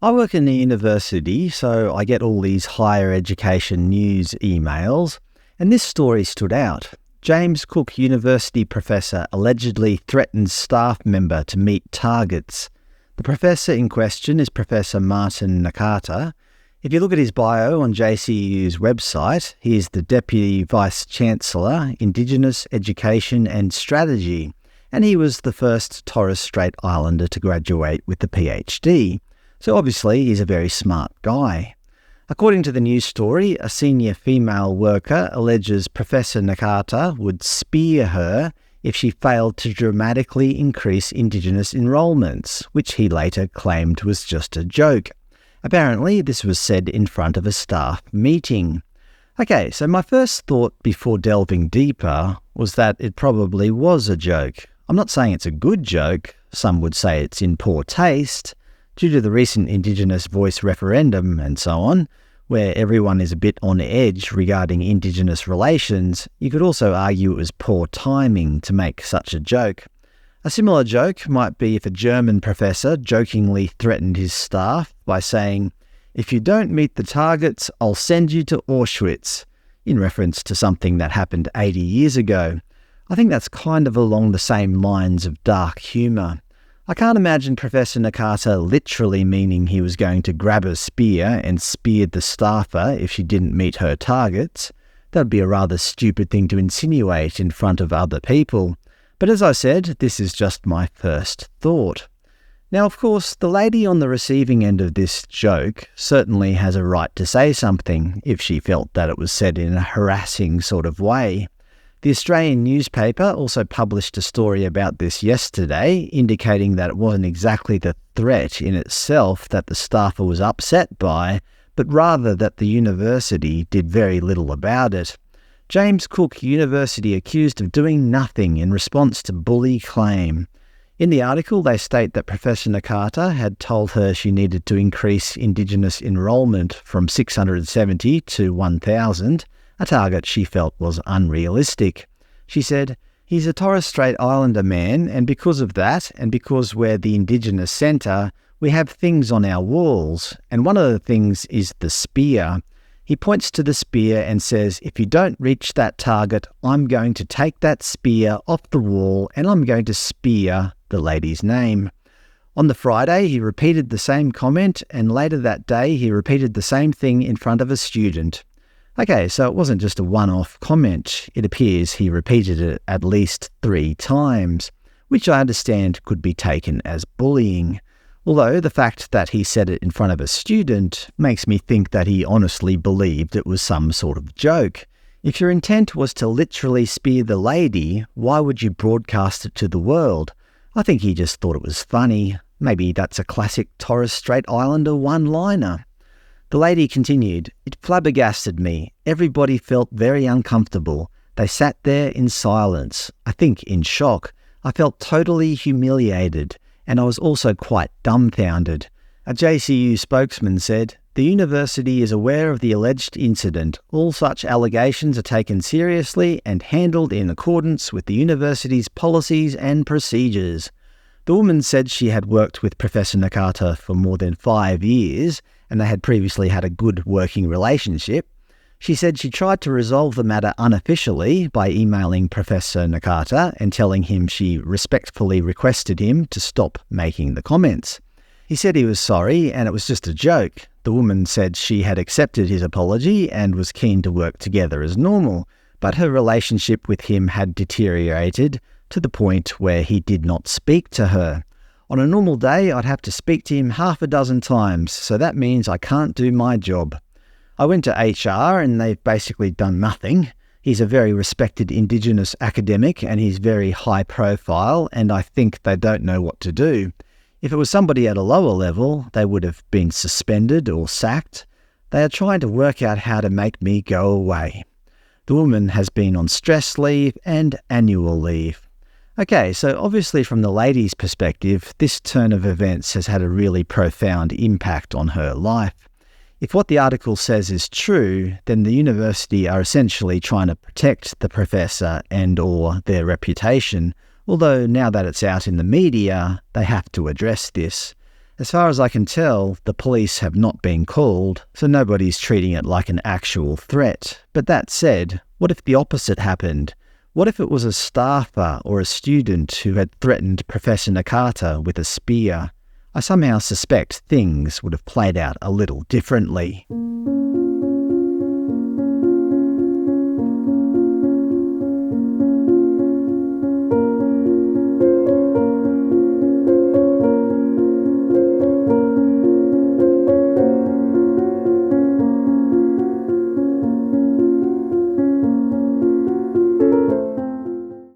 I work in a university, so I get all these higher education news emails, and this story stood out. James Cook University professor allegedly threatens staff member to meet targets. The professor in question is Professor Martin Nakata. If you look at his bio on JCU's website, he is the Deputy Vice-Chancellor, Indigenous Education and Strategy, and he was the first Torres Strait Islander to graduate with a PhD. So obviously he's a very smart guy. According to the news story, a senior female worker alleges Professor Nakata would spear her if she failed to dramatically increase Indigenous enrolments, which he later claimed was just a joke. Apparently, this was said in front of a staff meeting. Okay, so my first thought before delving deeper was that it probably was a joke. I'm not saying it's a good joke. Some would say it's in poor taste. Due to the recent Indigenous Voice referendum and so on, where everyone is a bit on edge regarding Indigenous relations, you could also argue it was poor timing to make such a joke. A similar joke might be if a German professor jokingly threatened his staff by saying, "If you don't meet the targets, I'll send you to Auschwitz," in reference to something that happened 80 years ago. I think that's kind of along the same lines of dark humour. I can't imagine Professor Nakata literally meaning he was going to grab a spear and spear the staffer if she didn't meet her targets. That would be a rather stupid thing to insinuate in front of other people. But as I said, this is just my first thought. Now, of course, the lady on the receiving end of this joke certainly has a right to say something if she felt that it was said in a harassing sort of way. The Australian newspaper also published a story about this yesterday, indicating that it wasn't exactly the threat in itself that the staffer was upset by, but rather that the university did very little about it. James Cook University accused of doing nothing in response to bully claim. In the article, they state that Professor Nakata had told her she needed to increase Indigenous enrolment from 670 to 1,000, a target she felt was unrealistic. She said, "He's a Torres Strait Islander man, and because of that, and because we're the Indigenous Centre, we have things on our walls, and one of the things is the spear." He points to the spear and says, "If you don't reach that target, I'm going to take that spear off the wall and I'm going to spear the lady's name." On the Friday, he repeated the same comment, and later that day, he repeated the same thing in front of a student. Okay, so it wasn't just a one-off comment. It appears he repeated it at least 3 times, which I understand could be taken as bullying. Although the fact that he said it in front of a student makes me think that he honestly believed it was some sort of joke. If your intent was to literally spear the lady, why would you broadcast it to the world? I think he just thought it was funny. Maybe that's a classic Torres Strait Islander one-liner. The lady continued, "It flabbergasted me. Everybody felt very uncomfortable. They sat there in silence, I think in shock. I felt totally humiliated, and I was also quite dumbfounded." A JCU spokesman said, "The university is aware of the alleged incident. All such allegations are taken seriously and handled in accordance with the university's policies and procedures." The woman said she had worked with Professor Nakata for more than 5 years, and they had previously had a good working relationship. She said she tried to resolve the matter unofficially by emailing Professor Nakata and telling him she respectfully requested him to stop making the comments. He said he was sorry and it was just a joke. The woman said she had accepted his apology and was keen to work together as normal, but her relationship with him had deteriorated to the point where he did not speak to her. "On a normal day, I'd have to speak to him half a dozen times, so that means I can't do my job. I went to HR and they've basically done nothing. He's a very respected Indigenous academic and he's very high profile, and I think they don't know what to do. If it was somebody at a lower level, they would have been suspended or sacked. They are trying to work out how to make me go away." The woman has been on stress leave and annual leave. Okay, so obviously from the lady's perspective, this turn of events has had a really profound impact on her life. If what the article says is true, then the university are essentially trying to protect the professor and/or their reputation, although now that it's out in the media, they have to address this. As far as I can tell, the police have not been called, so nobody's treating it like an actual threat. But that said, what if the opposite happened? What if it was a staffer or a student who had threatened Professor Nakata with a spear? I somehow suspect things would have played out a little differently.